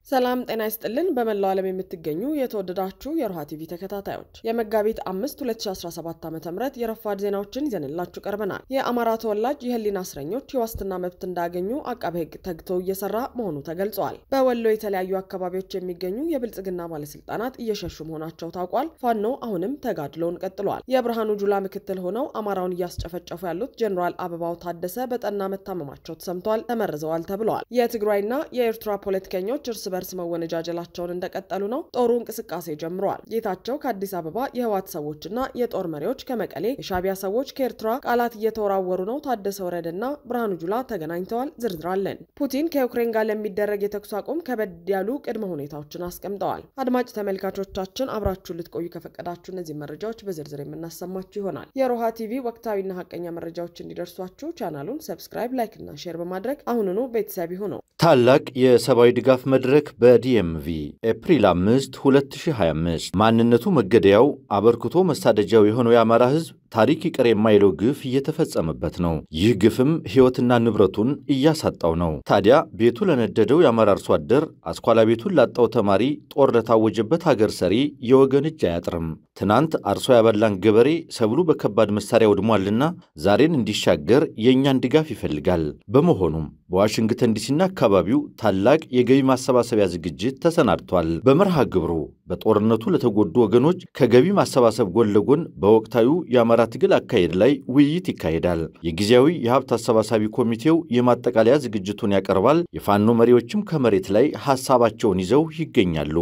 ሰላም ጤና ይስጥልን በመላው ዓለም የምትገኙ የተወደዳችሁ የሮሃ ቲቪ ተከታታዮች የመጋቢት 5 2017 ዓ.ም የረፋድ ዜናዎችን ይዘንላችሁ ቀርበናል። የአማራ ተወላጅ የህሊና እስረኞች የዋስትና መብት እንዳገኙ አቃቤ ህግ ተግቶ እየሰራ መሆኑ ተገልጿል። በወሎ የተለያዩ አካባቢዎች የሚገኙ የብልጽግና ባለስልጣናት እየሸሹ መሆናቸው ታውቋል። ፋኖ አሁንም ተጋድሎውን ቀጥሏል። የብርሃኑ ጁላ ምክትል ሆነው አማራውን እያስጨፈጨፉ ያሉት ጀነራል አበባው ታደሰ በጠና መታመማቸው ተሰምቷል። ተመርዘዋል ተብሏል። የትግራይና የኤርትራ ፖለቲከኞች እርስ በርስ መወነጃጀላቸውን እንደቀጠሉ ነው። ጦሩ እንቅስቃሴ ጀምሯል። ጌታቸው ከአዲስ አበባ የህዋት ሰዎችና የጦር መሪዎች ከመቀሌ የሻቢያ ሰዎች ከኤርትራ ቃላት እየተወራወሩ ነው። ታደሰ ወረደና ብርሃኑ ጁላ ተገናኝተዋል። ዝርዝራለን። ፑቲን ከዩክሬን ጋር ለሚደረግ የተኩስ አቁም ከበድ ያሉ ቅድመ ሁኔታዎችን አስቀምጠዋል። አድማጭ ተመልካቾቻችን አብራችሁ ልትቆዩ ከፈቀዳችሁ እነዚህ መረጃዎች በዝርዝር የምናሰማችሁ ይሆናል። የሮሃ ቲቪ ወቅታዊና ሐቀኛ መረጃዎች እንዲደርሷችሁ ቻናሉን ሰብስክራይብ፣ ላይክ እና ሼር በማድረግ አሁኑኑ ቤተሰብ ይሁኑ። ታላቅ የሰብአዊ ድጋፍ መድረክ በዲኤምቪ ኤፕሪል 5 2025 ማንነቱ መገደያው አበርክቶ መሳደጃው የሆነው የአማራ ህዝብ ታሪክ ይቀር የማይለው ግፍ እየተፈጸመበት ነው። ይህ ግፍም ህይወትና ንብረቱን እያሳጣው ነው። ታዲያ ቤቱ ለነደደው የአማራ አርሶ አደር፣ አስኳላ ቤቱን ላጣው ተማሪ፣ ጦር ለታወጀበት ሀገር ሰሪ የወገን እጅ አያጥርም። ትናንት አርሶ ያበላን ገበሬ ሰብሉ በከባድ መሳሪያ ወድሟልና ዛሬን እንዲሻገር የእኛን ድጋፍ ይፈልጋል። በመሆኑም በዋሽንግተን ዲሲና አካባቢው ታላቅ የገቢ ማሰባሰቢያ ዝግጅት ተሰናድቷል። በመርሃ ግብሩ በጦርነቱ ለተጎዱ ወገኖች ከገቢ ማሰባሰብ ጎን ለጎን በወቅታዊ የአማራ ትግል አካሄድ ላይ ውይይት ይካሄዳል። የጊዜያዊ የሀብት አሰባሳቢ ኮሚቴው የማጠቃለያ ዝግጅቱን ያቀርባል። የፋኖ መሪዎችም ከመሬት ላይ ሐሳባቸውን ይዘው ይገኛሉ።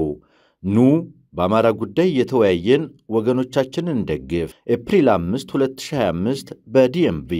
ኑ በአማራ ጉዳይ የተወያየን ወገኖቻችንን እንደግፍ። ኤፕሪል 5 2025 በዲኤምቪ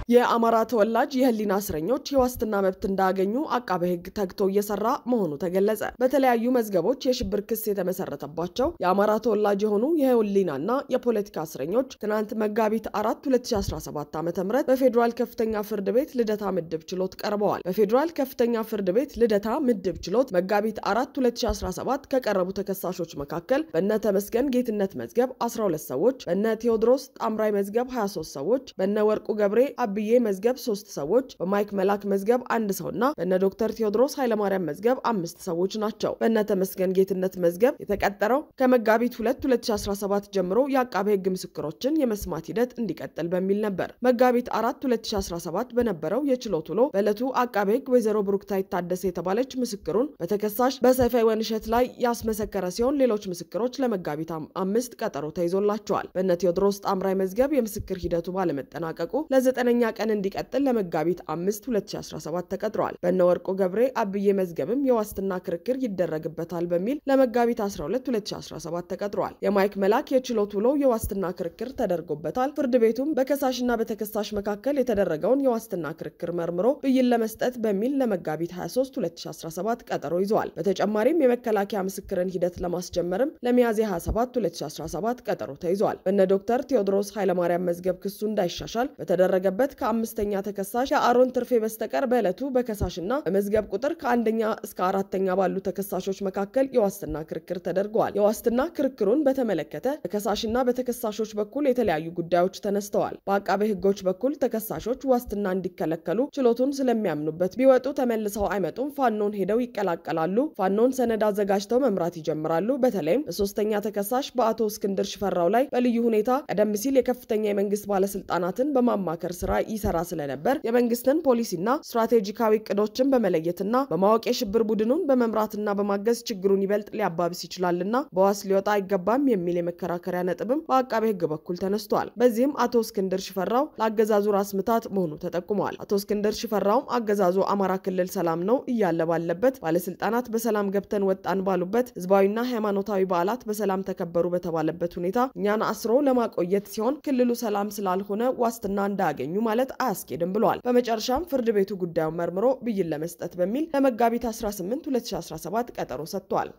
የአማራ ተወላጅ የህሊና እስረኞች የዋስትና መብት እንዳገኙ አቃቤ ህግ ተግቶ እየሰራ መሆኑ ተገለጸ። በተለያዩ መዝገቦች የሽብር ክስ የተመሰረተባቸው የአማራ ተወላጅ የሆኑ የህሊናና የፖለቲካ እስረኞች ትናንት መጋቢት 4 2017 ዓ.ም በፌዴራል ከፍተኛ ፍርድ ቤት ልደታ ምድብ ችሎት ቀርበዋል። በፌዴራል ከፍተኛ ፍርድ ቤት ልደታ ምድብ ችሎት መጋቢት 4 2017 ከቀረቡ ተከሳሾች መካከል በእነ ተመስገን ጌትነት መዝገብ 12 ሰዎች፣ በእነ ቴዎድሮስ ጣምራይ መዝገብ 23 ሰዎች፣ በእነ ወርቁ ገብሬ ብዬ መዝገብ 3 ሰዎች፣ በማይክ መላክ መዝገብ 1 ሰውና በእነ ዶክተር ቴዎድሮስ ኃይለማርያም መዝገብ 5 ሰዎች ናቸው። በእነ ተመስገን ጌትነት መዝገብ የተቀጠረው ከመጋቢት 2 2017 ጀምሮ የአቃቤ ህግ ምስክሮችን የመስማት ሂደት እንዲቀጥል በሚል ነበር። መጋቢት 4 2017 በነበረው የችሎት ውሎ በዕለቱ አቃቤ ህግ ወይዘሮ ብሩክታይት ታደሰ የተባለች ምስክሩን በተከሳሽ በሰይፈ ወንሸት ላይ ያስመሰከረ ሲሆን ሌሎች ምስክሮች ለመጋቢት 5 ቀጠሮ ተይዞላቸዋል። በእነ ቴዎድሮስ ጣምራይ መዝገብ የምስክር ሂደቱ ባለመጠናቀቁ ለ9ኛ ቀን እንዲቀጥል ለመጋቢት 5 2017 ተቀጥሯል። በእነ ወርቁ ገብሬ አብዬ መዝገብም የዋስትና ክርክር ይደረግበታል በሚል ለመጋቢት 12 2017 ተቀጥሯል። የማይክ መላክ የችሎት ውሎ የዋስትና ክርክር ተደርጎበታል። ፍርድ ቤቱም በከሳሽና በተከሳሽ መካከል የተደረገውን የዋስትና ክርክር መርምሮ ብይን ለመስጠት በሚል ለመጋቢት 23 2017 ቀጠሮ ይዟል። በተጨማሪም የመከላከያ ምስክርን ሂደት ለማስጀመርም ለሚያዝያ 27 2017 ቀጠሮ ተይዟል። በእነ ዶክተር ቴዎድሮስ ኃይለማርያም መዝገብ ክሱ እንዳይሻሻል በተደረገበት ከአምስተኛ ተከሳሽ የአሮን ትርፌ በስተቀር በዕለቱ በከሳሽና በመዝገብ ቁጥር ከአንደኛ እስከ 4ኛ ባሉ ተከሳሾች መካከል የዋስትና ክርክር ተደርገዋል። የዋስትና ክርክሩን በተመለከተ በከሳሽና በተከሳሾች በኩል የተለያዩ ጉዳዮች ተነስተዋል። በአቃቤ ህጎች በኩል ተከሳሾች ዋስትና እንዲከለከሉ ችሎቱን ስለሚያምኑበት ቢወጡ ተመልሰው አይመጡም፣ ፋኖን ሄደው ይቀላቀላሉ፣ ፋኖን ሰነድ አዘጋጅተው መምራት ይጀምራሉ። በተለይም በሶስተኛ ተከሳሽ በአቶ እስክንድር ሽፈራው ላይ በልዩ ሁኔታ ቀደም ሲል የከፍተኛ የመንግስት ባለስልጣናትን በማማከር ስራ ይሰራ ስለነበር የመንግስትን ፖሊሲና ስትራቴጂካዊ እቅዶችን በመለየትና በማወቅ የሽብር ቡድኑን በመምራትና በማገዝ ችግሩን ይበልጥ ሊያባብስ ይችላልና በዋስ ሊወጣ አይገባም የሚል የመከራከሪያ ነጥብም በአቃቤ ህግ በኩል ተነስቷል። በዚህም አቶ እስክንድር ሽፈራው ለአገዛዙ ራስ ምታት መሆኑ ተጠቁሟል። አቶ እስክንድር ሽፈራውም አገዛዙ አማራ ክልል ሰላም ነው እያለ ባለበት፣ ባለስልጣናት በሰላም ገብተን ወጣን ባሉበት፣ ህዝባዊና ሃይማኖታዊ በዓላት በሰላም ተከበሩ በተባለበት ሁኔታ እኛን አስሮ ለማቆየት ሲሆን ክልሉ ሰላም ስላልሆነ ዋስትና እንዳያገኙ ማለት አያስኬድም ብሏል። በመጨረሻም ፍርድ ቤቱ ጉዳዩን መርምሮ ብይን ለመስጠት በሚል ለመጋቢት 18 2017 ቀጠሮ ሰጥቷል።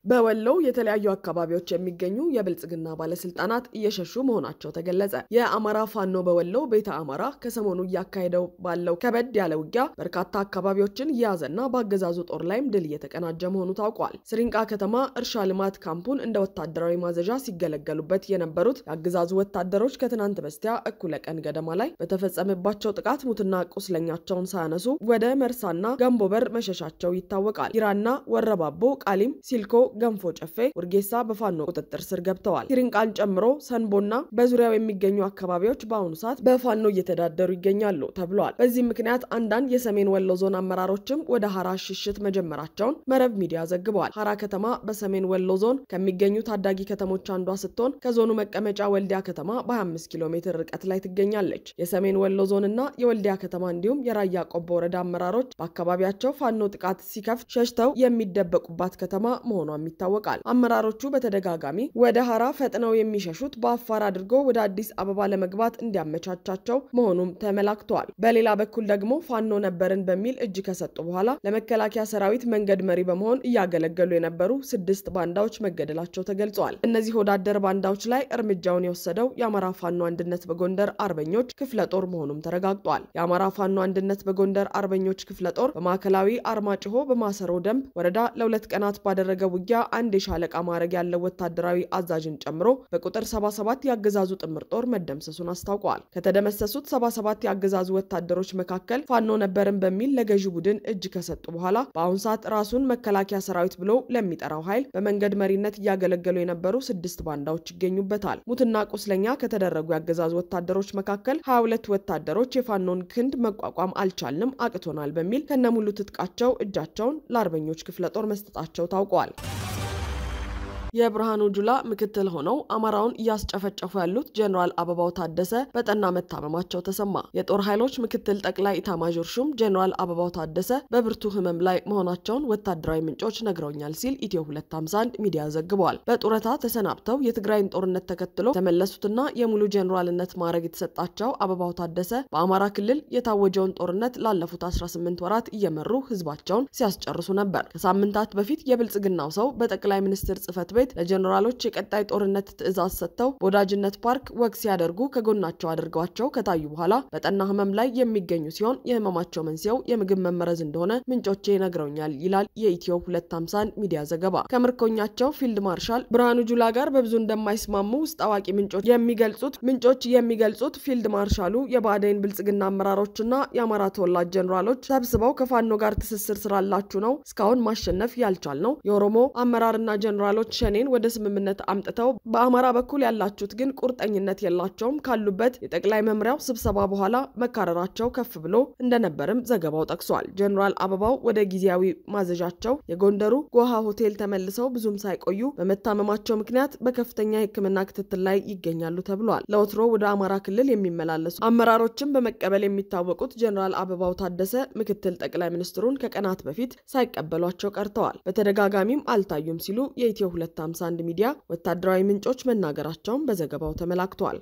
በወሎ የተለያዩ አካባቢዎች የሚገኙ የብልጽግና ባለስልጣናት እየሸሹ መሆናቸው ተገለጸ። የአማራ ፋኖ በወሎ ቤተ አማራ ከሰሞኑ እያካሄደው ባለው ከበድ ያለ ውጊያ በርካታ አካባቢዎችን የያዘና በአገዛዙ ጦር ላይም ድል እየተቀናጀ መሆኑ ታውቋል። ስሪንቃ ከተማ እርሻ ልማት ካምፑን እንደ ወታደራዊ ማዘዣ ሲገለገሉበት የነበሩት የአገዛዙ ወታደሮች ከትናንት በስቲያ እኩለ ቀን ገደማ ላይ በተፈጸመባቸው ጥቃት ሙትና ቁስለኛቸውን ሳያነሱ ወደ መርሳና ገንቦበር መሸሻቸው ይታወቃል። ሂራና ወረባቦ፣ ቃሊም፣ ሲልኮ፣ ገንፎ ጨፌ፣ ውርጌሳ በፋኖ ቁጥጥር ስር ገብተዋል። ስሪንቃን ጨምሮ ሰንቦና በዙሪያው የሚገኙ አካባቢዎች በአሁኑ ሰዓት በፋኖ እየተዳደሩ ይገኛሉ ተብሏል። በዚህ ምክንያት አንዳንድ የሰሜን ወሎ ዞን አመራሮችም ወደ ሐራ ሽሽት መጀመራቸውን መረብ ሚዲያ ዘግቧል። ሐራ ከተማ በሰሜን ወሎ ዞን ከሚገኙ ታዳጊ ከተሞች አንዷ ስትሆን ከዞኑ መቀመጫ ወልዲያ ከተማ በ25 ኪሎ ሜትር ርቀት ላይ ትገኛለች። የሰሜን ወሎ ዞንና የወልዲያ ከተማ እንዲሁም የራያ ቆቦ ወረዳ አመራሮች በአካባቢያቸው ፋኖ ጥቃት ሲከፍት ሸሽተው የሚደበቁባት ከተማ መሆኗም ይታወቃል። አመራሮቹ በተደጋጋሚ ወደ ሐራ ፈጥነው የሚሸሹት በአፋር አድርጎ ወደ አዲስ አበባ ለመግባት እንዲያመቻቻቸው መሆኑም ተመላክቷል። በሌላ በኩል ደግሞ ፋኖ ነበርን በሚል እጅ ከሰጡ በኋላ ለመከላከያ ሰራዊት መንገድ መሪ በመሆን እያገለገሉ የነበሩ 6 ባንዳዎች መገደላቸው ተገልጿል። እነዚህ ወዳደር ባንዳዎች ላይ እርምጃውን የወሰደው የአማራ ፋኖ አንድነት በጎንደር አርበኞች ክፍለ ጦር መሆኑም ተረጋግጧል። የአማራ ፋኖ አንድነት በጎንደር አርበኞች ክፍለ ጦር በማዕከላዊ አርማጭሆ በማሰሮ ደንብ ወረዳ ለ2 ቀናት ባደረገ ውጊያ አንድ የሻለቃ ማዕረግ ያለው ወታደራዊ አዛዥን ጨምሮ በቁጥር 77 ያገዛዙ ጥምር ጦር መደምሰሱን አስታውቋል። ከተደመሰሱት 77 ያገዛዙ ወታደሮች መካከል ፋኖ ነበርን በሚል ለገዢ ቡድን እጅ ከሰጡ በኋላ በአሁን ሰዓት ራሱን መከላከያ ሰራዊት ብሎ ለሚጠራው ኃይል በመንገድ መሪነት እያገለገሉ የነበሩ 6 ባንዳዎች ይገኙበታል። ሙትና ቁስለኛ ከተደረጉ ያገዛዙ ወታደሮች መካከል 22 ወታደሮች የፋኖን ክንድ መቋቋም አልቻልንም አቅቶናል በሚል ከነሙሉ ትጥቃቸው እጃቸውን ለአርበኞች ክፍለ ጦር መስጠታቸው ታውቋል። የብርሃኑ ጁላ ምክትል ሆነው አማራውን እያስጨፈጨፉ ያሉት ጀነራል አበባው ታደሰ በጠና መታመማቸው ተሰማ። የጦር ኃይሎች ምክትል ጠቅላይ ኢታማዦር ሹም ጀነራል አበባው ታደሰ በብርቱ ህመም ላይ መሆናቸውን ወታደራዊ ምንጮች ነግረውኛል ሲል ኢትዮ 251 ሚዲያ ዘግቧል። በጡረታ ተሰናብተው የትግራይን ጦርነት ተከትሎ ተመለሱትና የሙሉ ጀነራልነት ማዕረግ የተሰጣቸው አበባው ታደሰ በአማራ ክልል የታወጀውን ጦርነት ላለፉት 18 ወራት እየመሩ ህዝባቸውን ሲያስጨርሱ ነበር። ከሳምንታት በፊት የብልጽግናው ሰው በጠቅላይ ሚኒስትር ጽፈት ቤት ለጀነራሎች የቀጣይ ጦርነት ትዕዛዝ ሰጥተው በወዳጅነት ፓርክ ወግ ሲያደርጉ ከጎናቸው አድርገዋቸው ከታዩ በኋላ በጠና ህመም ላይ የሚገኙ ሲሆን የህመማቸው መንስኤው የምግብ መመረዝ እንደሆነ ምንጮቼ ነግረውኛል ይላል የኢትዮ 251 ሚዲያ ዘገባ። ከምርኮኛቸው ፊልድ ማርሻል ብርሃኑ ጁላ ጋር በብዙ እንደማይስማሙ ውስጥ አዋቂ ምንጮች የሚገልጹት ፊልድ ማርሻሉ የባዴን ብልጽግና አመራሮችና የአማራ ተወላጅ ጀነራሎች ሰብስበው ከፋኖ ጋር ትስስር ስላላችሁ ነው እስካሁን ማሸነፍ ያልቻልነው። የኦሮሞ አመራርና ጀነራሎች ሸኔን ወደ ስምምነት አምጥተው በአማራ በኩል ያላችሁት ግን ቁርጠኝነት የላቸውም ካሉበት የጠቅላይ መምሪያው ስብሰባ በኋላ መካረራቸው ከፍ ብሎ እንደነበርም ዘገባው ጠቅሷል። ጀነራል አበባው ወደ ጊዜያዊ ማዘዣቸው የጎንደሩ ጎሃ ሆቴል ተመልሰው ብዙም ሳይቆዩ በመታመማቸው ምክንያት በከፍተኛ የሕክምና ክትትል ላይ ይገኛሉ ተብሏል። ለወትሮ ወደ አማራ ክልል የሚመላለሱ አመራሮችን በመቀበል የሚታወቁት ጀነራል አበባው ታደሰ ምክትል ጠቅላይ ሚኒስትሩን ከቀናት በፊት ሳይቀበሏቸው ቀርተዋል። በተደጋጋሚም አልታዩም ሲሉ የኢትዮ 251 ሚዲያ ወታደራዊ ምንጮች መናገራቸውን በዘገባው ተመላክቷል።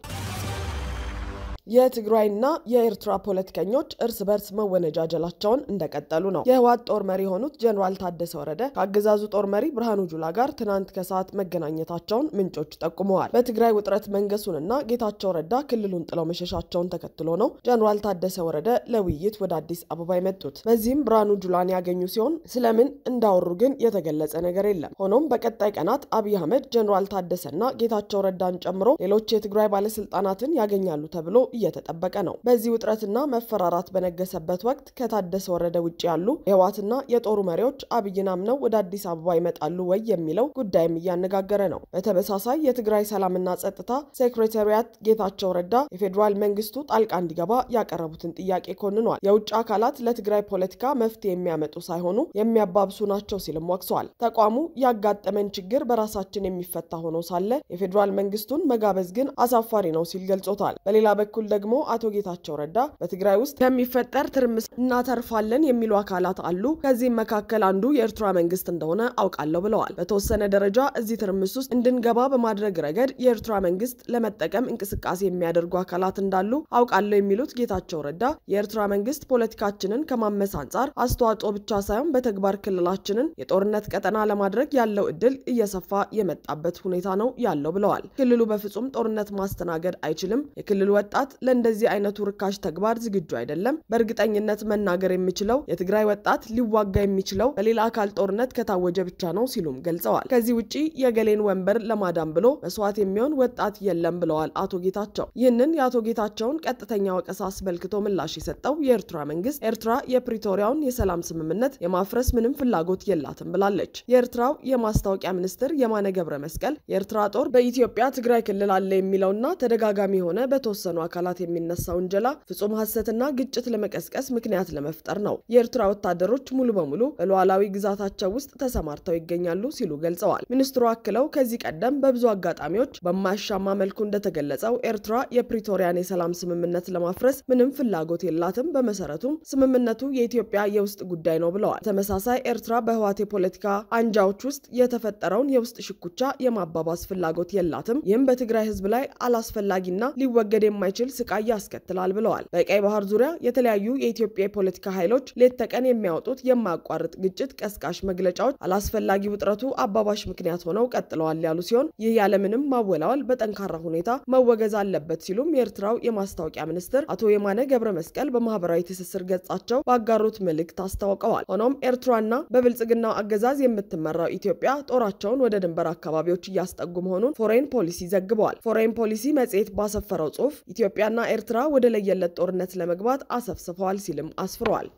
የትግራይና የኤርትራ ፖለቲከኞች እርስ በርስ መወነጃጀላቸውን እንደቀጠሉ ነው። የህወሓት ጦር መሪ የሆኑት ጀነራል ታደሰ ወረደ ከአገዛዙ ጦር መሪ ብርሃኑ ጁላ ጋር ትናንት ከሰዓት መገናኘታቸውን ምንጮች ጠቁመዋል። በትግራይ ውጥረት መንገሱንና ጌታቸው ረዳ ክልሉን ጥለው መሸሻቸውን ተከትሎ ነው ጀነራል ታደሰ ወረደ ለውይይት ወደ አዲስ አበባ የመጡት። በዚህም ብርሃኑ ጁላን ያገኙ ሲሆን ስለምን እንዳወሩ ግን የተገለጸ ነገር የለም። ሆኖም በቀጣይ ቀናት አብይ አህመድ ጀነራል ታደሰና ጌታቸው ረዳን ጨምሮ ሌሎች የትግራይ ባለስልጣናትን ያገኛሉ ተብሎ እየተጠበቀ ነው። በዚህ ውጥረትና መፈራራት በነገሰበት ወቅት ከታደሰ ወረደ ውጪ ያሉ የህወሓትና የጦሩ መሪዎች አብይን አምነው ወደ አዲስ አበባ ይመጣሉ ወይ የሚለው ጉዳይም እያነጋገረ ነው። በተመሳሳይ የትግራይ ሰላምና ጸጥታ ሴክሬታሪያት ጌታቸው ረዳ የፌዴራል መንግስቱ ጣልቃ እንዲገባ ያቀረቡትን ጥያቄ ኮንኗል። የውጭ አካላት ለትግራይ ፖለቲካ መፍትሄ የሚያመጡ ሳይሆኑ የሚያባብሱ ናቸው ሲልም ወቅሰዋል። ተቋሙ ያጋጠመን ችግር በራሳችን የሚፈታ ሆኖ ሳለ የፌዴራል መንግስቱን መጋበዝ ግን አሳፋሪ ነው ሲል ገልጾታል። በሌላ በኩል ደግሞ አቶ ጌታቸው ረዳ በትግራይ ውስጥ ከሚፈጠር ትርምስ እናተርፋለን የሚሉ አካላት አሉ። ከዚህ መካከል አንዱ የኤርትራ መንግስት እንደሆነ አውቃለሁ ብለዋል። በተወሰነ ደረጃ እዚህ ትርምስ ውስጥ እንድንገባ በማድረግ ረገድ የኤርትራ መንግስት ለመጠቀም እንቅስቃሴ የሚያደርጉ አካላት እንዳሉ አውቃለሁ የሚሉት ጌታቸው ረዳ የኤርትራ መንግስት ፖለቲካችንን ከማመስ አንጻር አስተዋጽኦ ብቻ ሳይሆን በተግባር ክልላችንን የጦርነት ቀጠና ለማድረግ ያለው እድል እየሰፋ የመጣበት ሁኔታ ነው ያለው ብለዋል። ክልሉ በፍጹም ጦርነት ማስተናገድ አይችልም። የክልሉ ወጣት ለእንደዚህ አይነቱ ርካሽ ተግባር ዝግጁ አይደለም። በእርግጠኝነት መናገር የሚችለው የትግራይ ወጣት ሊዋጋ የሚችለው በሌላ አካል ጦርነት ከታወጀ ብቻ ነው ሲሉም ገልጸዋል። ከዚህ ውጪ የገሌን ወንበር ለማዳን ብሎ መስዋዕት የሚሆን ወጣት የለም ብለዋል አቶ ጌታቸው። ይህንን የአቶ ጌታቸውን ቀጥተኛ ወቀሳ አስመልክቶ ምላሽ የሰጠው የኤርትራ መንግስት ኤርትራ የፕሪቶሪያውን የሰላም ስምምነት የማፍረስ ምንም ፍላጎት የላትም ብላለች። የኤርትራው የማስታወቂያ ሚኒስትር የማነ ገብረ መስቀል የኤርትራ ጦር በኢትዮጵያ ትግራይ ክልል አለ የሚለውና ተደጋጋሚ ሆነ በተወሰኑ አካላት የሚነሳው እንጀላ ፍጹም ሐሰትና ግጭት ለመቀስቀስ ምክንያት ለመፍጠር ነው። የኤርትራ ወታደሮች ሙሉ በሙሉ በሉዓላዊ ግዛታቸው ውስጥ ተሰማርተው ይገኛሉ ሲሉ ገልጸዋል። ሚኒስትሩ አክለው ከዚህ ቀደም በብዙ አጋጣሚዎች በማያሻማ መልኩ እንደተገለጸው ኤርትራ የፕሪቶሪያን የሰላም ስምምነት ለማፍረስ ምንም ፍላጎት የላትም። በመሰረቱም ስምምነቱ የኢትዮጵያ የውስጥ ጉዳይ ነው ብለዋል። ተመሳሳይ ኤርትራ በህዋት የፖለቲካ አንጃዎች ውስጥ የተፈጠረውን የውስጥ ሽኩቻ የማባባስ ፍላጎት የላትም። ይህም በትግራይ ህዝብ ላይ አላስፈላጊና ሊወገድ የማይችል ስቃይ ያስከትላል ብለዋል። በቀይ ባህር ዙሪያ የተለያዩ የኢትዮጵያ የፖለቲካ ኃይሎች ሌት ተቀን የሚያወጡት የማያቋርጥ ግጭት ቀስቃሽ መግለጫዎች አላስፈላጊ ውጥረቱ አባባሽ ምክንያት ሆነው ቀጥለዋል ያሉ ሲሆን ይህ ያለምንም ማወላወል በጠንካራ ሁኔታ መወገዝ አለበት ሲሉም የኤርትራው የማስታወቂያ ሚኒስትር አቶ የማነ ገብረ መስቀል በማህበራዊ ትስስር ገጻቸው ባጋሩት መልእክት አስታውቀዋል። ሆኖም ኤርትራና በብልጽግናው አገዛዝ የምትመራው ኢትዮጵያ ጦራቸውን ወደ ድንበር አካባቢዎች እያስጠጉ መሆኑን ፎሬን ፖሊሲ ዘግበዋል። ፎሬን ፖሊሲ መጽሔት ባሰፈረው ጽሑፍ ኢትዮጵያና ኤርትራ ወደ ለየለት ጦርነት ለመግባት አሰፍስፈዋል ሲልም አስፍሯል።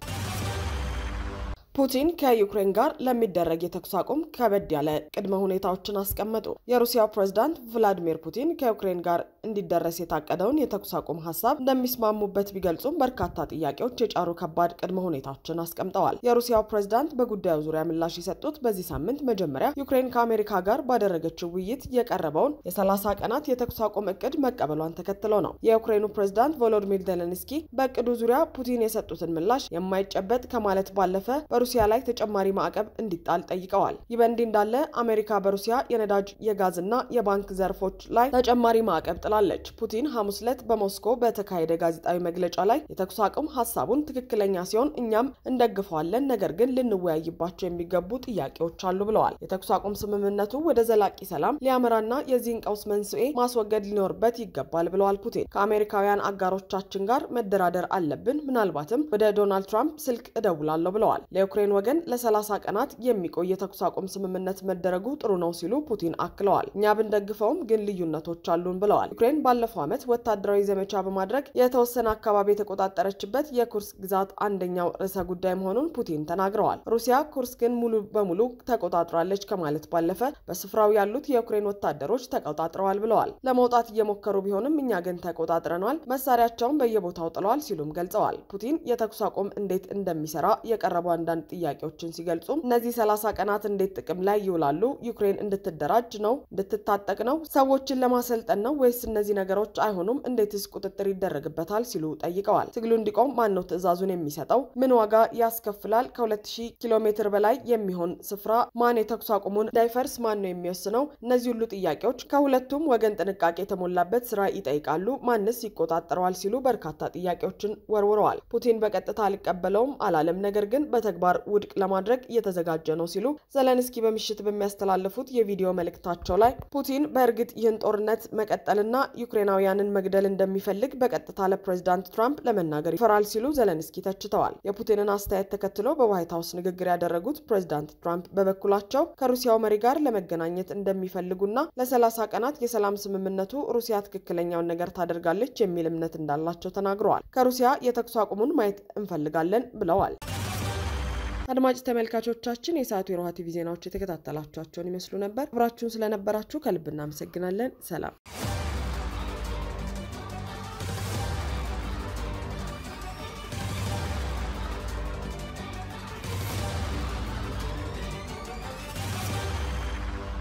ፑቲን ከዩክሬን ጋር ለሚደረግ የተኩስ አቁም ከበድ ያለ ቅድመ ሁኔታዎችን አስቀመጡ። የሩሲያው ፕሬዝዳንት ቭላዲሚር ፑቲን ከዩክሬን ጋር እንዲደረስ የታቀደውን የተኩስ አቁም ሐሳብ እንደሚስማሙበት ቢገልጹም በርካታ ጥያቄዎች የጫሩ ከባድ ቅድመ ሁኔታዎችን አስቀምጠዋል። የሩሲያው ፕሬዝዳንት በጉዳዩ ዙሪያ ምላሽ የሰጡት በዚህ ሳምንት መጀመሪያ ዩክሬን ከአሜሪካ ጋር ባደረገችው ውይይት የቀረበውን የ30 ቀናት የተኩስ አቁም እቅድ መቀበሏን ተከትሎ ነው። የዩክሬኑ ፕሬዝዳንት ቮሎዲሚር ዜሌንስኪ በእቅዱ ዙሪያ ፑቲን የሰጡትን ምላሽ የማይጨበጥ ከማለት ባለፈ በሩሲያ ላይ ተጨማሪ ማዕቀብ እንዲጣል ጠይቀዋል። ይህ በእንዲህ እንዳለ አሜሪካ በሩሲያ የነዳጅ የጋዝና የባንክ ዘርፎች ላይ ተጨማሪ ማዕቀብ ጥላለች። ፑቲን ሐሙስ ዕለት በሞስኮ በተካሄደ ጋዜጣዊ መግለጫ ላይ የተኩስ አቁም ሐሳቡን ትክክለኛ ሲሆን እኛም እንደግፈዋለን፣ ነገር ግን ልንወያይባቸው የሚገቡ ጥያቄዎች አሉ ብለዋል። የተኩስ አቁም ስምምነቱ ወደ ዘላቂ ሰላም ሊያመራና የዚህን ቀውስ መንስኤ ማስወገድ ሊኖርበት ይገባል ብለዋል ፑቲን። ከአሜሪካውያን አጋሮቻችን ጋር መደራደር አለብን፣ ምናልባትም ወደ ዶናልድ ትራምፕ ስልክ እደውላለሁ ብለዋል። ለዩክሬን ወገን ለ30 ቀናት የሚቆይ የተኩስ አቁም ስምምነት መደረጉ ጥሩ ነው ሲሉ ፑቲን አክለዋል። እኛ ብንደግፈውም ግን ልዩነቶች አሉን ብለዋል። ዩክሬን ባለፈው ዓመት ወታደራዊ ዘመቻ በማድረግ የተወሰነ አካባቢ የተቆጣጠረችበት የኩርስክ ግዛት አንደኛው ርዕሰ ጉዳይ መሆኑን ፑቲን ተናግረዋል። ሩሲያ ኩርስክን ሙሉ በሙሉ ተቆጣጥራለች ከማለት ባለፈ በስፍራው ያሉት የዩክሬን ወታደሮች ተቆጣጥረዋል ብለዋል። ለመውጣት እየሞከሩ ቢሆንም እኛ ግን ተቆጣጥረናል፣ መሳሪያቸውን በየቦታው ጥለዋል ሲሉም ገልጸዋል። ፑቲን የተኩስ አቁም እንዴት እንደሚሰራ የቀረቡ አንዳንድ ጥያቄዎችን ሲገልጹ እነዚህ 30 ቀናት እንዴት ጥቅም ላይ ይውላሉ? ዩክሬን እንድትደራጅ ነው? እንድትታጠቅ ነው? ሰዎችን ለማሰልጠን ነው? ወይስ እነዚህ ነገሮች አይሆኑም? እንዴትስ ቁጥጥር ይደረግበታል? ሲሉ ጠይቀዋል። ትግሉ እንዲቆም ማን ነው ትዕዛዙን የሚሰጠው? ምን ዋጋ ያስከፍላል? ከ2000 ኪሎ ሜትር በላይ የሚሆን ስፍራ ማን የተኩስ አቁሙን እንዳይፈርስ ማን ነው የሚወስነው? እነዚህ ሁሉ ጥያቄዎች ከሁለቱም ወገን ጥንቃቄ የተሞላበት ስራ ይጠይቃሉ። ማንስ ይቆጣጠረዋል? ሲሉ በርካታ ጥያቄዎችን ወርውረዋል። ፑቲን በቀጥታ አልቀበለውም አላለም፣ ነገር ግን በተግባር ውድቅ ለማድረግ እየተዘጋጀ ነው ሲሉ ዜሌንስኪ በምሽት በሚያስተላልፉት የቪዲዮ መልእክታቸው ላይ ፑቲን በእርግጥ ይህን ጦርነት መቀጠልና ዩክሬናውያንን መግደል እንደሚፈልግ በቀጥታ ለፕሬዝዳንት ትራምፕ ለመናገር ይፈራል ሲሉ ዜሌንስኪ ተችተዋል። የፑቲንን አስተያየት ተከትሎ በዋይት ሃውስ ንግግር ያደረጉት ፕሬዝዳንት ትራምፕ በበኩላቸው ከሩሲያው መሪ ጋር ለመገናኘት እንደሚፈልጉና ለ30 ቀናት የሰላም ስምምነቱ ሩሲያ ትክክለኛውን ነገር ታደርጋለች የሚል እምነት እንዳላቸው ተናግረዋል። ከሩሲያ የተኩስ አቁሙን ማየት እንፈልጋለን ብለዋል። አድማጭ ተመልካቾቻችን የሰዓቱ የሮሃ ቲቪ ዜናዎች የተከታተላችኋቸውን ይመስሉ ነበር። አብራችሁን ስለነበራችሁ ከልብ እናመሰግናለን። ሰላም።